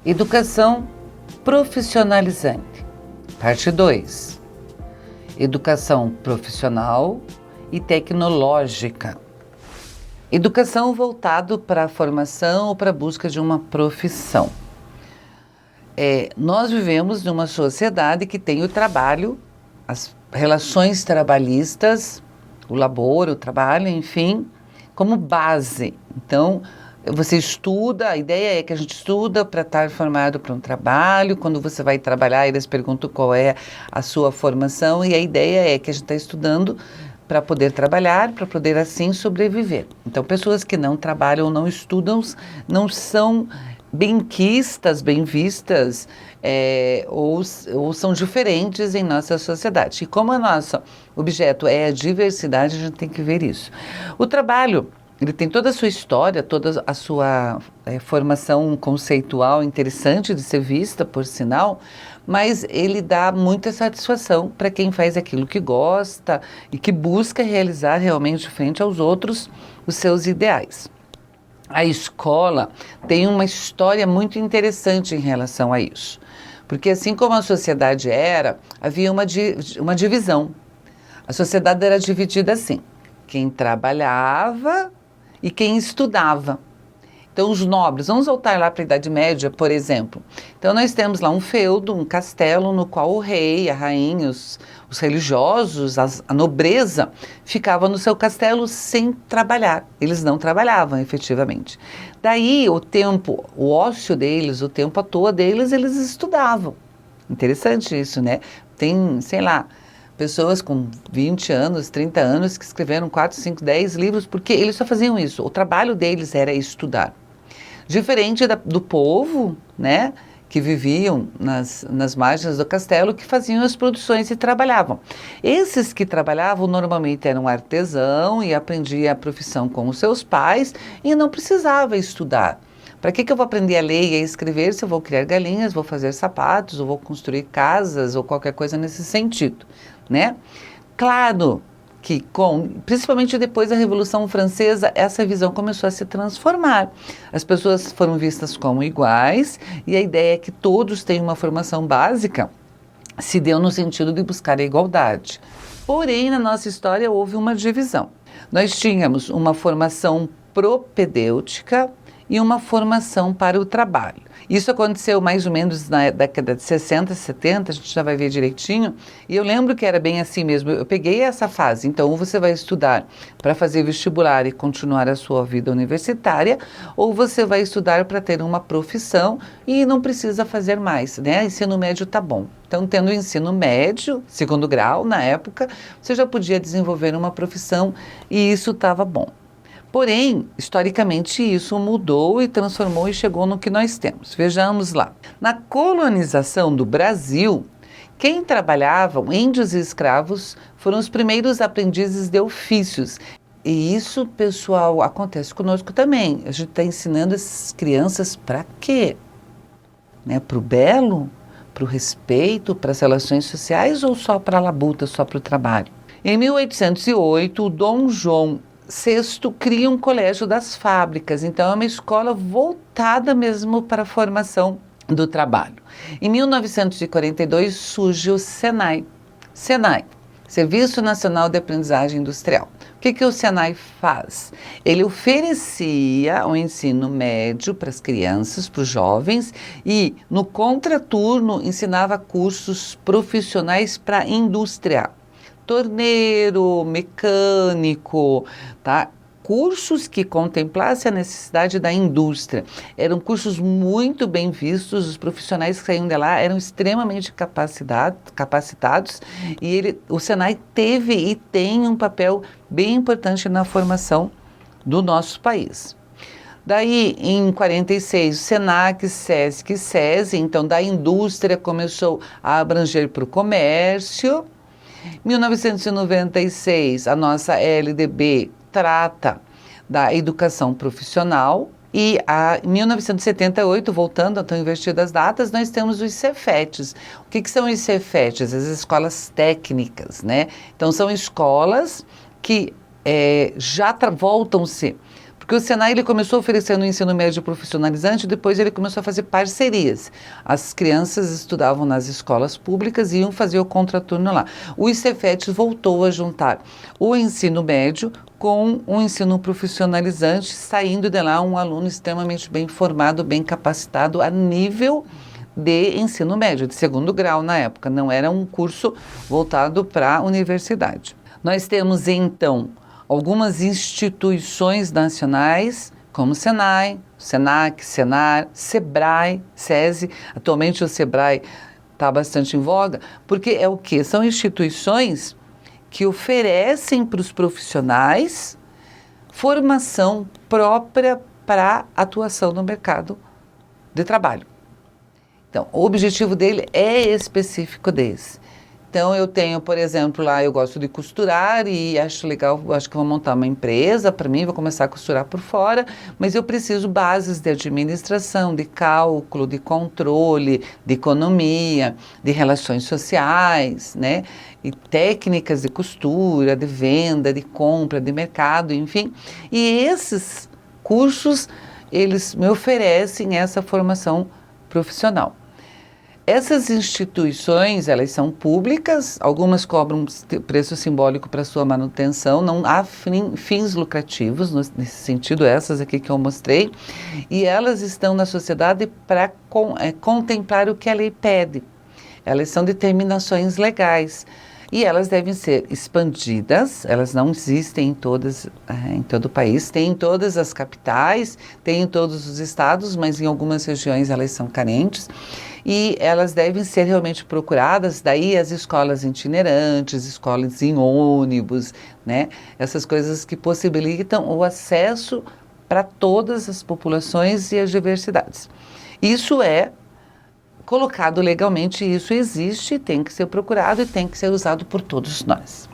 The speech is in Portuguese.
Educação profissionalizante. Parte 2. Educação profissional e tecnológica. Educação voltado para a formação ou para a busca de uma profissão. Nós vivemos numa sociedade que tem o trabalho, as relações trabalhistas, o labor, o trabalho, enfim, como base. Então, você estuda, a ideia é que a gente estuda para estar formado para um trabalho. Quando você vai trabalhar, eles perguntam qual é a sua formação, e a ideia é que a gente está estudando para poder trabalhar, para poder assim sobreviver. Então, pessoas que não trabalham, não estudam, não são benquistas, bem vistas, ou são diferentes em nossa sociedade. E como o nosso objeto é a diversidade, a gente tem que ver isso. O trabalho, ele tem toda a sua história, toda a sua formação conceitual interessante de ser vista, por sinal, mas ele dá muita satisfação para quem faz aquilo que gosta e que busca realizar realmente frente aos outros os seus ideais. A escola tem uma história muito interessante em relação a isso, porque assim como a sociedade havia uma divisão. A sociedade era dividida assim: quem trabalhava e quem estudava. Então, os nobres, vamos voltar lá para a Idade Média, por exemplo. Então, nós temos lá um feudo, um castelo, no qual o rei, a rainha, os religiosos, a nobreza, ficavam no seu castelo sem trabalhar. Eles não trabalhavam, efetivamente. Daí, o ócio deles, o tempo à toa deles, eles estudavam. Interessante isso, né? Tem, sei lá, pessoas com 20 anos, 30 anos que escreveram 4, 5, 10 livros, porque eles só faziam isso. O trabalho deles era estudar. Diferente do povo, né, que viviam nas margens do castelo, que faziam as produções e trabalhavam. Esses que trabalhavam normalmente eram artesão e aprendiam a profissão com os seus pais e não precisava estudar. Para que eu vou aprender a ler e a escrever se eu vou criar galinhas, vou fazer sapatos, ou vou construir casas, ou qualquer coisa nesse sentido, né? Claro que principalmente depois da Revolução Francesa, essa visão começou a se transformar. As pessoas foram vistas como iguais e a ideia é que todos tenham uma formação básica se deu no sentido de buscar a igualdade. Porém, na nossa história houve uma divisão. Nós tínhamos uma formação propedêutica e uma formação para o trabalho. Isso aconteceu mais ou menos na década de 60, 70, a gente já vai ver direitinho, e eu lembro que era bem assim mesmo. Eu peguei essa fase. Então, ou você vai estudar para fazer vestibular e continuar a sua vida universitária, ou você vai estudar para ter uma profissão e não precisa fazer mais, né? Ensino médio tá bom. Então, tendo o ensino médio, segundo grau, na época, você já podia desenvolver uma profissão e isso estava bom. Porém, historicamente, isso mudou e transformou e chegou no que nós temos. Vejamos lá. Na colonização do Brasil, quem trabalhava, índios e escravos, foram os primeiros aprendizes de ofícios. E isso, pessoal, acontece conosco também. A gente está ensinando essas crianças para quê? Né? Para o belo? Para o respeito? Para as relações sociais ou só para a labuta, só para o trabalho? Em 1808, o Dom João VI cria um colégio das fábricas, então é uma escola voltada mesmo para a formação do trabalho. Em 1942 surge o Senai. Senai, Serviço Nacional de Aprendizagem Industrial. O que o Senai faz? Ele oferecia um ensino médio para as crianças, para os jovens, e no contraturno ensinava cursos profissionais para a indústria. Torneiro, mecânico, tá? Cursos que contemplassem a necessidade da indústria. Eram cursos muito bem vistos, os profissionais que saíam de lá eram extremamente capacitados e o Senai teve e tem um papel bem importante na formação do nosso país. Daí, em 46, o Senac, Sesc e SESI, então da indústria começou a abranger para o comércio. 1996, a nossa LDB trata da educação profissional e em 1978, voltando a tão invertidas as datas, nós temos os Cefetes. O que são os Cefetes? As escolas técnicas, né? Então, são escolas que já voltam-se Porque o Senai ele começou oferecendo o ensino médio profissionalizante, depois ele começou a fazer parcerias. As crianças estudavam nas escolas públicas e iam fazer o contraturno lá. O Cefet voltou a juntar o ensino médio com um ensino profissionalizante, saindo de lá um aluno extremamente bem formado, bem capacitado a nível de ensino médio, de segundo grau na época. Não era um curso voltado para a universidade. Nós temos, então, algumas instituições nacionais, como o Senai, Senac, Senar, Sebrae, SESI. Atualmente o Sebrae está bastante em voga, porque é o quê? São instituições que oferecem para os profissionais formação própria para atuação no mercado de trabalho. Então, o objetivo dele é específico desse. Então, eu tenho, por exemplo, lá eu gosto de costurar e acho legal, acho que vou montar uma empresa para mim, vou começar a costurar por fora, mas eu preciso bases de administração, de cálculo, de controle, de economia, de relações sociais, né? E técnicas de costura, de venda, de compra, de mercado, enfim. E esses cursos, eles me oferecem essa formação profissional. Essas instituições, elas são públicas, algumas cobram preço simbólico para sua manutenção, não há fins lucrativos, nesse sentido, essas aqui que eu mostrei, e elas estão na sociedade para contemplar o que a lei pede. Elas são determinações legais e elas devem ser expandidas, elas não existem em todo o país, tem em todas as capitais, tem em todos os estados, mas em algumas regiões elas são carentes. E elas devem ser realmente procuradas, daí as escolas itinerantes, escolas em ônibus, né? Essas coisas que possibilitam o acesso para todas as populações e as diversidades. Isso é colocado legalmente, isso existe, tem que ser procurado e tem que ser usado por todos nós.